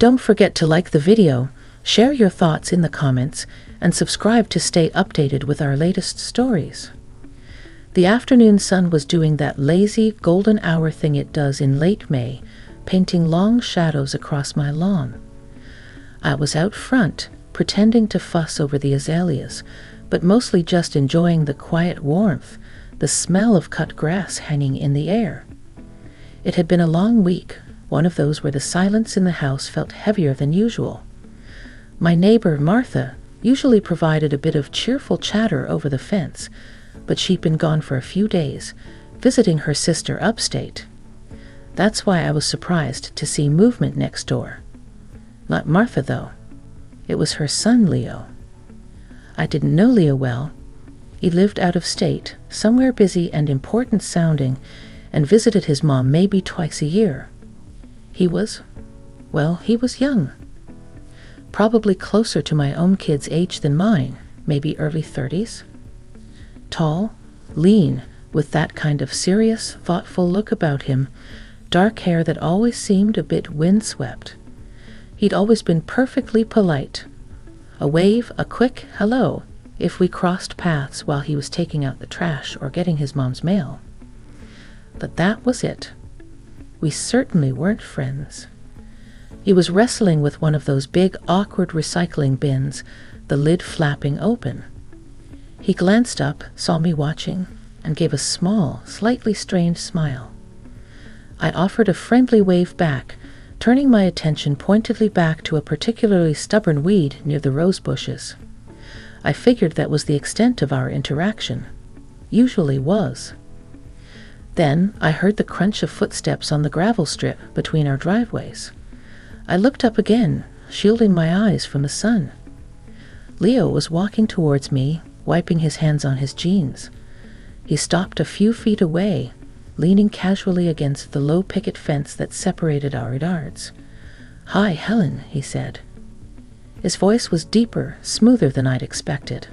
Don't forget to like the video, share your thoughts in the comments, and subscribe to stay updated with our latest stories. The afternoon sun was doing that lazy, golden hour thing it does in late May, painting long shadows across my lawn. I was out front, pretending to fuss over the azaleas, but mostly just enjoying the quiet warmth, the smell of cut grass hanging in the air. It had been a long week, one of those where the silence in the house felt heavier than usual. My neighbor, Martha, usually provided a bit of cheerful chatter over the fence, but she'd been gone for a few days, visiting her sister upstate. That's why I was surprised to see movement next door. Not Martha, though. It was her son, Leo. I didn't know Leo well. He lived out of state, somewhere busy and important sounding, and visited his mom maybe twice a year. He was young. Probably closer to my own kid's age than mine, maybe early 30s. Tall, lean, with that kind of serious, thoughtful look about him, dark hair that always seemed a bit windswept. He'd always been perfectly polite. A wave, a quick hello, if we crossed paths while he was taking out the trash or getting his mom's mail. But that was it. We certainly weren't friends. He was wrestling with one of those big, awkward recycling bins, the lid flapping open. He glanced up, saw me watching, and gave a small, slightly strained smile. I offered a friendly wave back, turning my attention pointedly back to a particularly stubborn weed near the rose bushes. I figured that was the extent of our interaction. Usually was. Then I heard the crunch of footsteps on the gravel strip between our driveways. I looked up again, shielding my eyes from the sun. Leo was walking towards me, wiping his hands on his jeans. He stopped a few feet away, leaning casually against the low picket fence that separated our yards. "Hi, Helen," he said. His voice was deeper, smoother than I'd expected.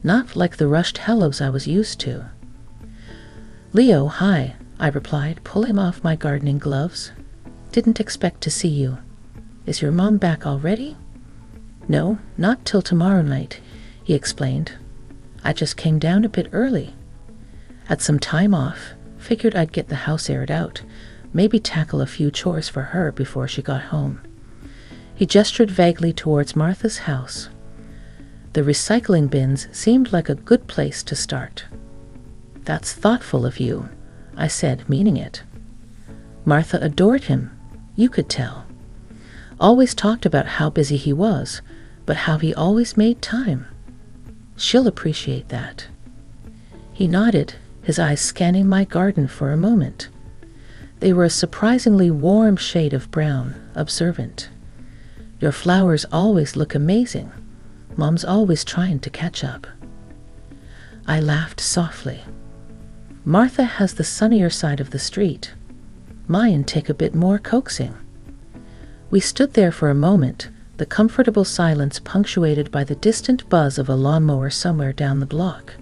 Not like the rushed hellos I was used to. "Leo, hi," I replied, pulling off my gardening gloves. "Didn't expect to see you. Is your mom back already?" "No, not till tomorrow night," he explained. "I just came down a bit early. Had some time off, figured I'd get the house aired out, maybe tackle a few chores for her before she got home." He gestured vaguely towards Martha's house. The recycling bins seemed like a good place to start. "That's thoughtful of you," I said, meaning it. Martha adored him, you could tell. Always talked about how busy he was, but how he always made time. She'll appreciate that. He nodded, his eyes scanning my garden for a moment. They were a surprisingly warm shade of brown, observant. "Your flowers always look amazing. Mom's always trying to catch up." I laughed softly. Martha has the sunnier side of the street. Mine take a bit more coaxing. We stood there for a moment, the comfortable silence punctuated by the distant buzz of a lawnmower somewhere down the block.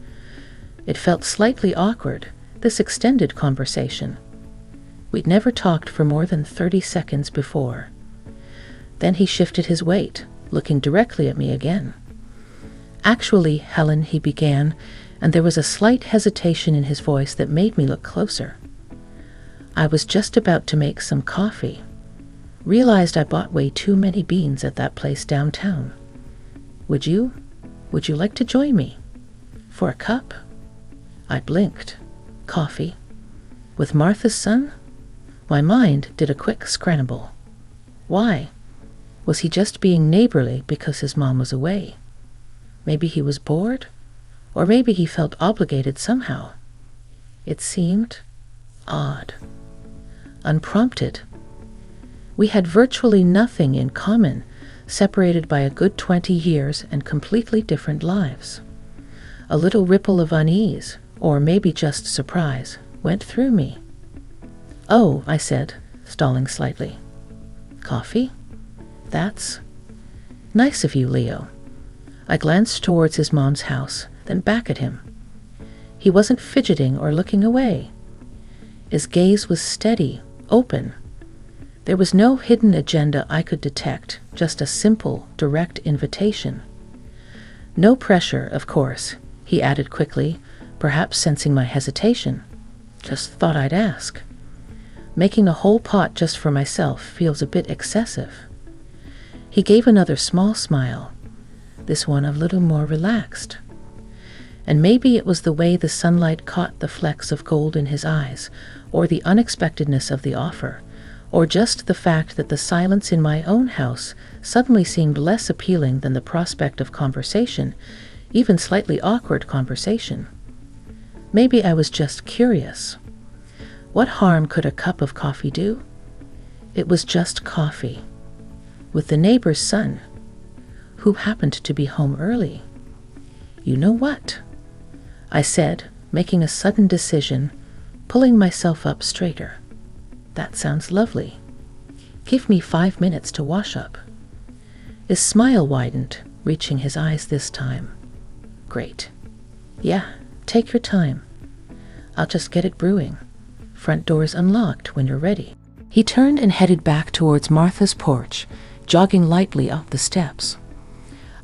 It felt slightly awkward, this extended conversation. We'd never talked for more than 30 seconds before. Then he shifted his weight, looking directly at me again. "Actually, Helen," he began, and there was a slight hesitation in his voice that made me look closer. "I was just about to make some coffee. Realized I bought way too many beans at that place downtown. Would you like to join me? For a cup?" I blinked. Coffee? With Martha's son? My mind did a quick scramble. Why? Was he just being neighborly because his mom was away? Maybe he was bored? Or maybe he felt obligated somehow. It seemed odd. Unprompted. We had virtually nothing in common, separated by a good 20 years and completely different lives. A little ripple of unease, or maybe just surprise, went through me. "Oh," I said, stalling slightly. "Coffee? That's nice of you, Leo." I glanced towards his mom's house, then back at him. He wasn't fidgeting or looking away. His gaze was steady, open. There was no hidden agenda I could detect, just a simple, direct invitation. No pressure, of course, he added quickly, perhaps sensing my hesitation. Just thought I'd ask. Making a whole pot just for myself feels a bit excessive. He gave another small smile, this one a little more relaxed. And maybe it was the way the sunlight caught the flecks of gold in his eyes, or the unexpectedness of the offer, or just the fact that the silence in my own house suddenly seemed less appealing than the prospect of conversation, even slightly awkward conversation. Maybe I was just curious. What harm could a cup of coffee do? It was just coffee. With the neighbor's son, who happened to be home early. You know what? I said, making a sudden decision, pulling myself up straighter. That sounds lovely. Give me 5 minutes to wash up. His smile widened, reaching his eyes this time. Great. Yeah, take your time. I'll just get it brewing. Front door's unlocked when you're ready. He turned and headed back towards Martha's porch, jogging lightly up the steps.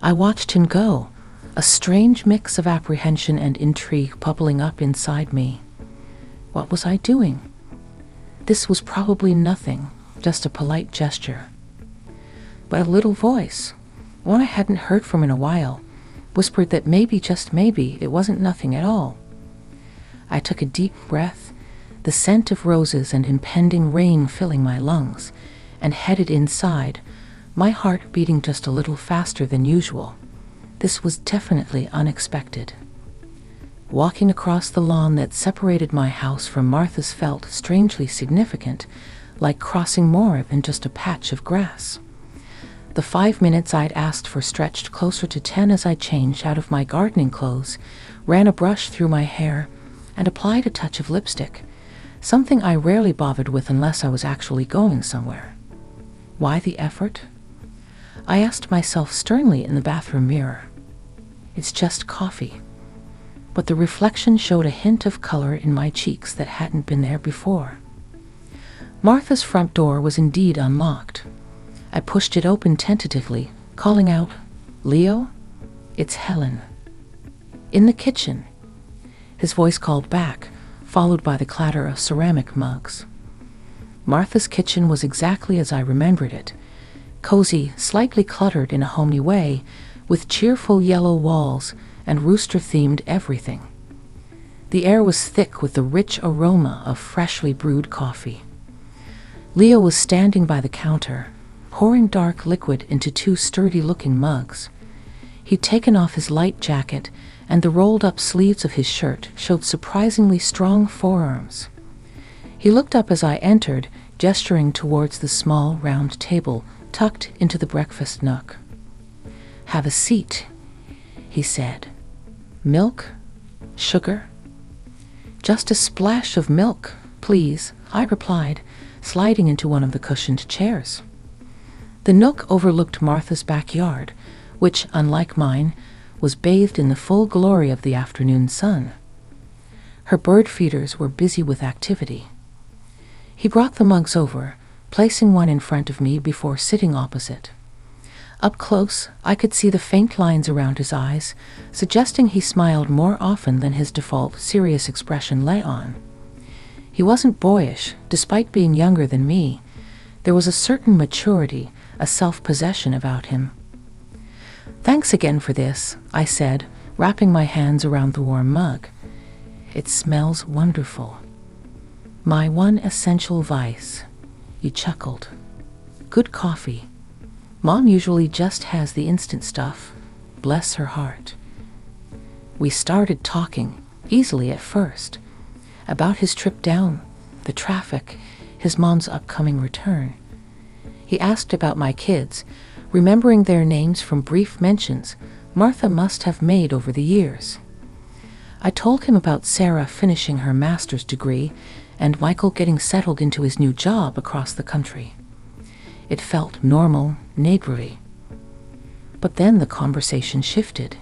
I watched him go, a strange mix of apprehension and intrigue bubbling up inside me. What was I doing? This was probably nothing, just a polite gesture. But a little voice, one I hadn't heard from in a while, whispered that maybe, just maybe, it wasn't nothing at all. I took a deep breath, the scent of roses and impending rain filling my lungs, and headed inside, my heart beating just a little faster than usual. This was definitely unexpected. Walking across the lawn that separated my house from Martha's felt strangely significant, like crossing more than just a patch of grass. The 5 minutes I'd asked for stretched closer to 10 as I changed out of my gardening clothes, ran a brush through my hair, and applied a touch of lipstick, something I rarely bothered with unless I was actually going somewhere. Why the effort? I asked myself sternly in the bathroom mirror. It's just coffee. But the reflection showed a hint of color in my cheeks that hadn't been there before. Martha's front door was indeed unlocked. I pushed it open tentatively, calling out, "Leo? It's Helen." In the kitchen. His voice called back, followed by the clatter of ceramic mugs. Martha's kitchen was exactly as I remembered it, cozy, slightly cluttered in a homey way, with cheerful yellow walls and rooster-themed everything. The air was thick with the rich aroma of freshly brewed coffee. Leo was standing by the counter, pouring dark liquid into 2 sturdy-looking mugs. He'd taken off his light jacket, and the rolled-up sleeves of his shirt showed surprisingly strong forearms. He looked up as I entered, gesturing towards the small, round table tucked into the breakfast nook. "Have a seat," he said. "Milk? Sugar?" "Just a splash of milk, please," I replied, sliding into one of the cushioned chairs. The nook overlooked Martha's backyard, which, unlike mine, was bathed in the full glory of the afternoon sun. Her bird feeders were busy with activity. He brought the mugs over, placing one in front of me before sitting opposite. Up close, I could see the faint lines around his eyes, suggesting he smiled more often than his default serious expression let on. He wasn't boyish, despite being younger than me. There was a certain maturity, a self-possession about him. "Thanks again for this," I said, wrapping my hands around the warm mug. "It smells wonderful." "My one essential vice," he chuckled. "Good coffee. Mom usually just has the instant stuff. Bless her heart." We started talking, easily at first, about his trip down, the traffic, his mom's upcoming return. He asked about my kids, remembering their names from brief mentions Martha must have made over the years. I told him about Sarah finishing her master's degree and Michael getting settled into his new job across the country. It felt normal, neighborly. But then the conversation shifted.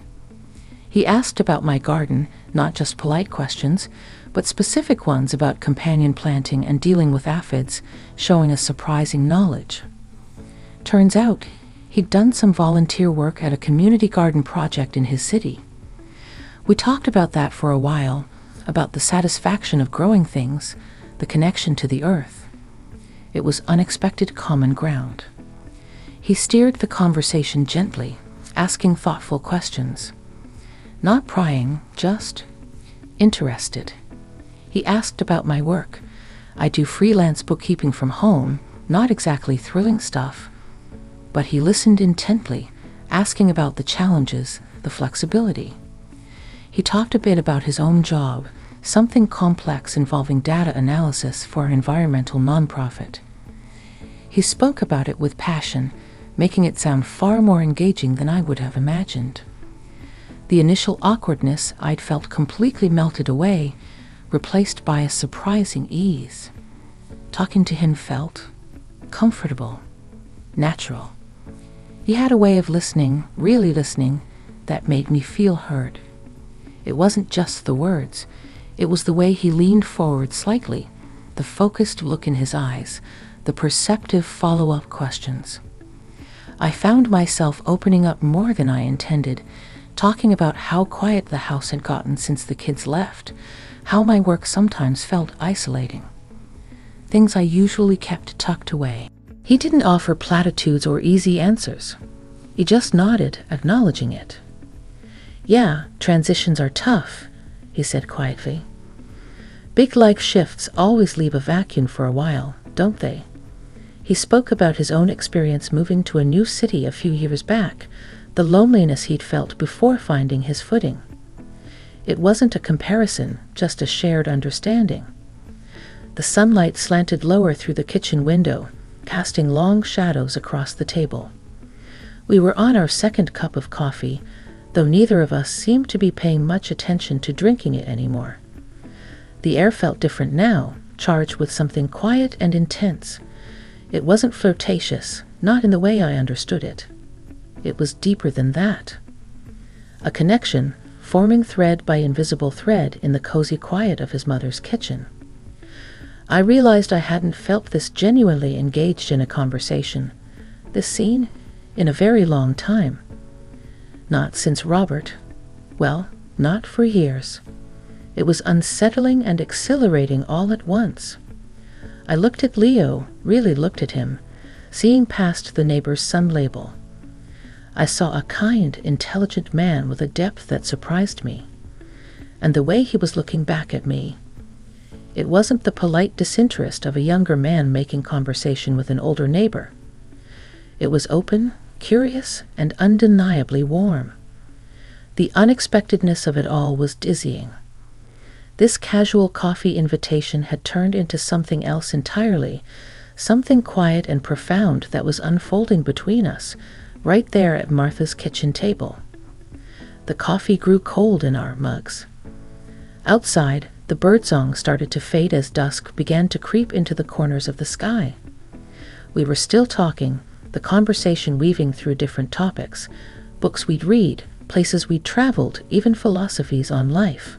He asked about my garden, not just polite questions, but specific ones about companion planting and dealing with aphids, showing a surprising knowledge. Turns out, he'd done some volunteer work at a community garden project in his city. We talked about that for a while, about the satisfaction of growing things, the connection to the earth. It was unexpected common ground. He steered the conversation gently, asking thoughtful questions. Not prying, just interested. He asked about my work. I do freelance bookkeeping from home, not exactly thrilling stuff. But he listened intently, asking about the challenges, the flexibility. He talked a bit about his own job, something complex involving data analysis for an environmental nonprofit. He spoke about it with passion, making it sound far more engaging than I would have imagined. The initial awkwardness I'd felt completely melted away, replaced by a surprising ease. Talking to him felt comfortable, natural. He had a way of listening, really listening, that made me feel heard. It wasn't just the words, it was the way he leaned forward slightly, the focused look in his eyes, the perceptive follow-up questions. I found myself opening up more than I intended, talking about how quiet the house had gotten since the kids left, how my work sometimes felt isolating. Things I usually kept tucked away. He didn't offer platitudes or easy answers. He just nodded, acknowledging it. Yeah, transitions are tough, he said quietly. Big life shifts always leave a vacuum for a while, don't they? He spoke about his own experience moving to a new city a few years back, the loneliness he'd felt before finding his footing. It wasn't a comparison, just a shared understanding. The sunlight slanted lower through the kitchen window, casting long shadows across the table. We were on our second cup of coffee, though neither of us seemed to be paying much attention to drinking it anymore. The air felt different now, charged with something quiet and intense. It wasn't flirtatious, not in the way I understood it. It was deeper than that. A connection, forming thread by invisible thread in the cozy quiet of his mother's kitchen. I realized I hadn't felt this genuinely engaged in a conversation, this scene, in a very long time. Not since Robert. Well, not for years. It was unsettling and exhilarating all at once. I looked at Leo, really looked at him, seeing past the neighbor's son label. I saw a kind, intelligent man with a depth that surprised me. And the way he was looking back at me, it wasn't the polite disinterest of a younger man making conversation with an older neighbor. It was open, curious, and undeniably warm. The unexpectedness of it all was dizzying. This casual coffee invitation had turned into something else entirely, something quiet and profound that was unfolding between us, right there at Martha's kitchen table. The coffee grew cold in our mugs. Outside, the birdsong started to fade as dusk began to creep into the corners of the sky. We were still talking, the conversation weaving through different topics, books we'd read, places we'd traveled, even philosophies on life.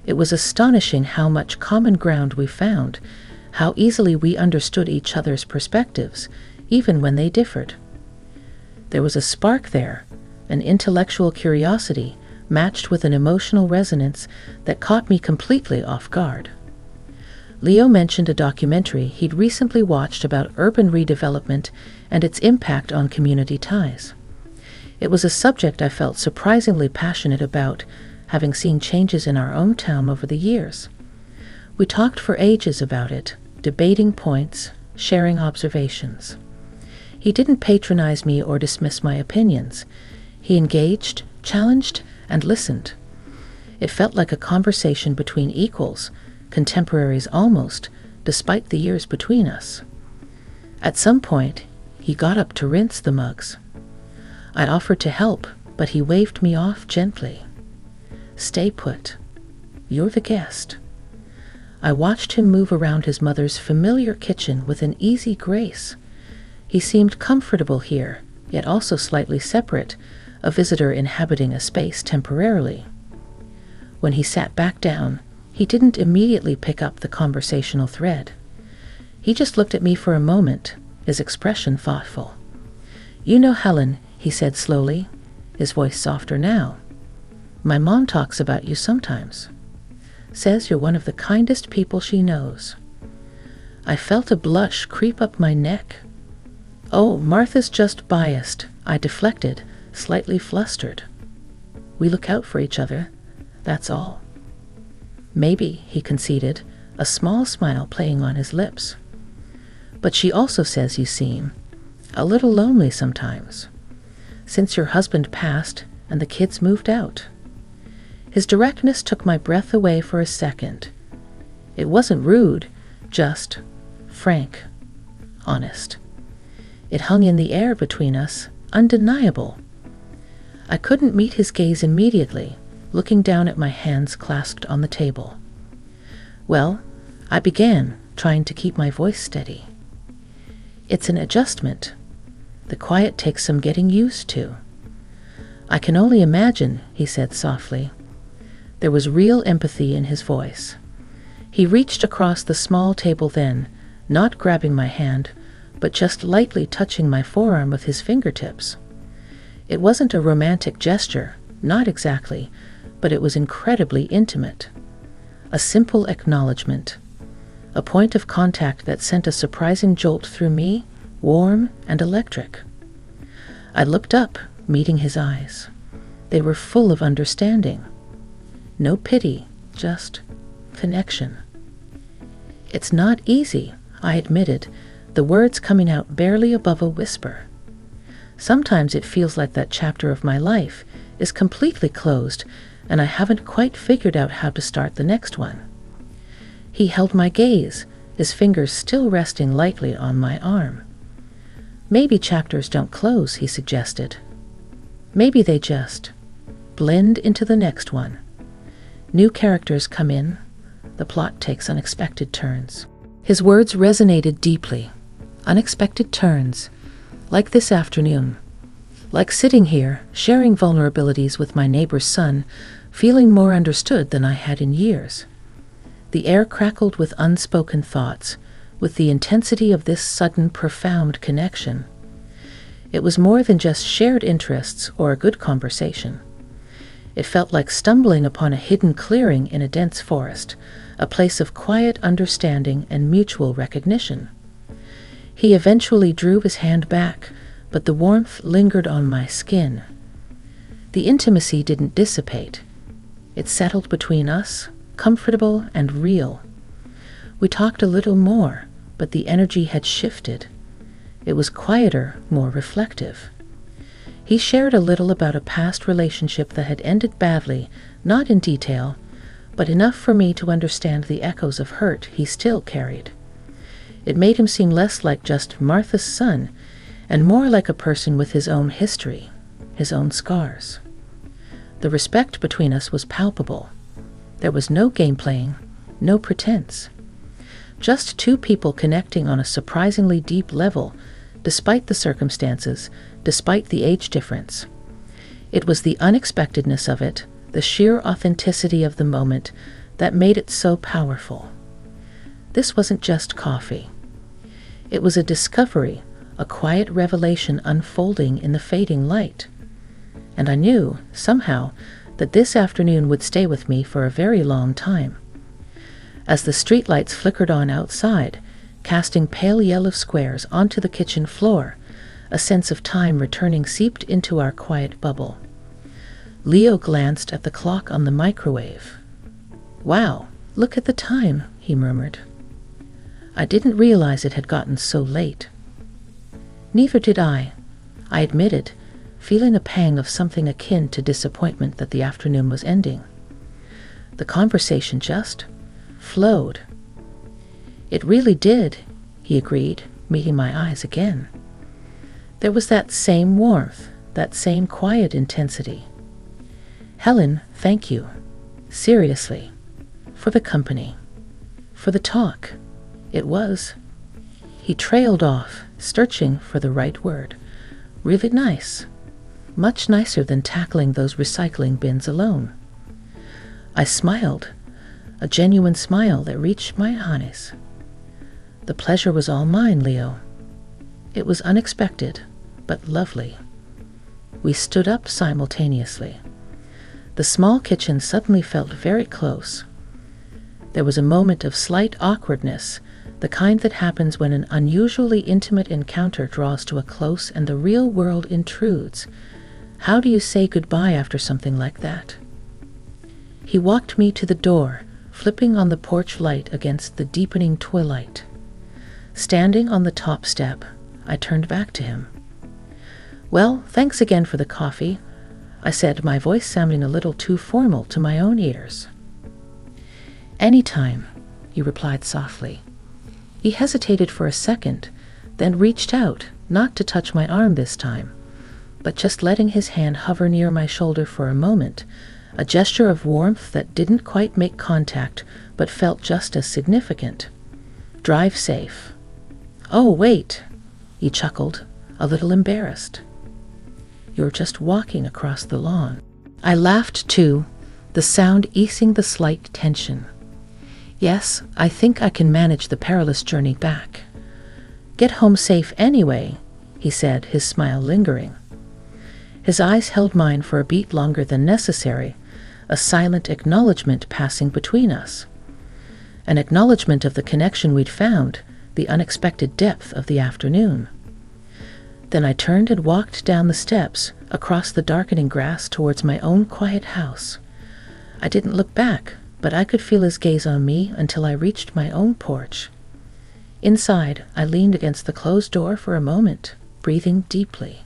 It was astonishing how much common ground we found, how easily we understood each other's perspectives, even when they differed. There was a spark there, an intellectual curiosity, matched with an emotional resonance that caught me completely off guard. Leo mentioned a documentary he'd recently watched about urban redevelopment and its impact on community ties. It was a subject I felt surprisingly passionate about, having seen changes in our own town over the years. We talked for ages about it, debating points, sharing observations. He didn't patronize me or dismiss my opinions. He engaged, challenged, and listened. It felt like a conversation between equals, contemporaries almost, despite the years between us. At some point, he got up to rinse the mugs. I offered to help, but he waved me off gently. Stay put. You're the guest. I watched him move around his mother's familiar kitchen with an easy grace. He seemed comfortable here, yet also slightly separate, a visitor inhabiting a space temporarily. When he sat back down, he didn't immediately pick up the conversational thread. He just looked at me for a moment, his expression thoughtful. "You know, Helen," he said slowly, his voice softer now. "My mom talks about you sometimes. Says you're one of the kindest people she knows." I felt a blush creep up my neck. "Oh, Martha's just biased," I deflected, slightly flustered. "We look out for each other, that's all." "Maybe," he conceded, a small smile playing on his lips. "But she also says you seem a little lonely sometimes, since your husband passed and the kids moved out." His directness took my breath away for a second. It wasn't rude, just frank, honest. It hung in the air between us, undeniable. I couldn't meet his gaze immediately, looking down at my hands clasped on the table. "Well," I began, trying to keep my voice steady. "It's an adjustment. The quiet takes some getting used to." "I can only imagine," he said softly. There was real empathy in his voice. He reached across the small table then, not grabbing my hand, but just lightly touching my forearm with his fingertips. It wasn't a romantic gesture, not exactly, but it was incredibly intimate. A simple acknowledgement. A point of contact that sent a surprising jolt through me, warm and electric. I looked up, meeting his eyes. They were full of understanding. No pity, just connection. "It's not easy," I admitted, the words coming out barely above a whisper. "Sometimes it feels like that chapter of my life is completely closed, and I haven't quite figured out how to start the next one." He held my gaze, his fingers still resting lightly on my arm. "Maybe chapters don't close," he suggested. "Maybe they just blend into the next one. New characters come in, the plot takes unexpected turns." His words resonated deeply. Unexpected turns, like this afternoon. Like sitting here, sharing vulnerabilities with my neighbor's son, feeling more understood than I had in years. The air crackled with unspoken thoughts, with the intensity of this sudden, profound connection. It was more than just shared interests or a good conversation. It felt like stumbling upon a hidden clearing in a dense forest, a place of quiet understanding and mutual recognition. He eventually drew his hand back, but the warmth lingered on my skin. The intimacy didn't dissipate. It settled between us, comfortable and real. We talked a little more, but the energy had shifted. It was quieter, more reflective. He shared a little about a past relationship that had ended badly, not in detail, but enough for me to understand the echoes of hurt he still carried. It made him seem less like just Martha's son, and more like a person with his own history, his own scars. The respect between us was palpable. There was no game playing, no pretense. Just two people connecting on a surprisingly deep level, despite the circumstances, despite the age difference. It was the unexpectedness of it, the sheer authenticity of the moment, that made it so powerful. This wasn't just coffee. It was a discovery, a quiet revelation unfolding in the fading light. And I knew, somehow, that this afternoon would stay with me for a very long time. As the streetlights flickered on outside, casting pale yellow squares onto the kitchen floor, a sense of time returning seeped into our quiet bubble. Leo glanced at the clock on the microwave. "Wow, look at the time," he murmured. I didn't realize it had gotten so late. Neither did I admitted, feeling a pang of something akin to disappointment that the afternoon was ending. The conversation just flowed. "It really did," he agreed, meeting my eyes again. There was that same warmth, that same quiet intensity. "Helen, thank you. Seriously. For the company. For the talk. It was..." He trailed off, searching for the right word. "Really nice. much nicer than tackling those recycling bins alone. I smiled, a genuine smile that reached my eyes. The pleasure was all mine, Leo. It was unexpected, but lovely. We stood up simultaneously. The small kitchen suddenly felt very close. There was a moment of slight awkwardness, the kind that happens when an unusually intimate encounter draws to a close and the real world intrudes. How do you say goodbye after something like that? He walked me to the door, flipping on the porch light against the deepening twilight. Standing on the top step, I turned back to him. "Well, thanks again for the coffee," I said, my voice sounding a little too formal to my own ears. "Anytime," he replied softly. He hesitated for a second, then reached out, not to touch my arm this time, but just letting his hand hover near my shoulder for a moment, a gesture of warmth that didn't quite make contact but felt just as significant. "Drive safe." "Oh, wait," he chuckled, a little embarrassed. "You're just walking across the lawn." I laughed too, the sound easing the slight tension. "Yes, I think I can manage the perilous journey back." "Get home safe anyway," he said, his smile lingering. His eyes held mine for a beat longer than necessary, a silent acknowledgement passing between us. An acknowledgement of the connection we'd found, the unexpected depth of the afternoon. Then I turned and walked down the steps, across the darkening grass towards my own quiet house. I didn't look back, but I could feel his gaze on me until I reached my own porch. Inside, I leaned against the closed door for a moment, breathing deeply.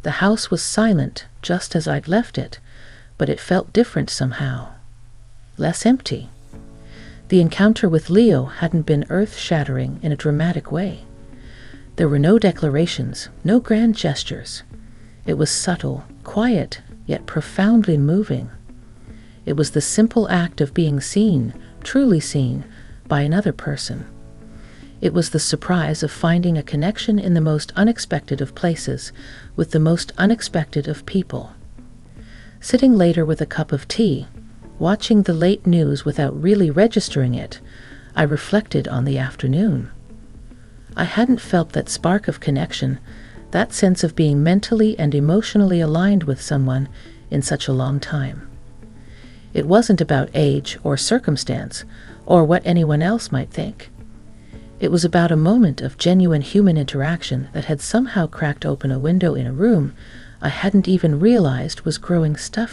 The house was silent, just as I'd left it, but it felt different somehow. Less empty. The encounter with Leo hadn't been earth-shattering in a dramatic way. There were no declarations, no grand gestures. It was subtle, quiet, yet profoundly moving. It was the simple act of being seen, truly seen, by another person. It was the surprise of finding a connection in the most unexpected of places, with the most unexpected of people. Sitting later with a cup of tea, watching the late news without really registering it, I reflected on the afternoon. I hadn't felt that spark of connection, that sense of being mentally and emotionally aligned with someone in such a long time. It wasn't about age or circumstance, or what anyone else might think. It was about a moment of genuine human interaction that had somehow cracked open a window in a room I hadn't even realized was growing stuffy.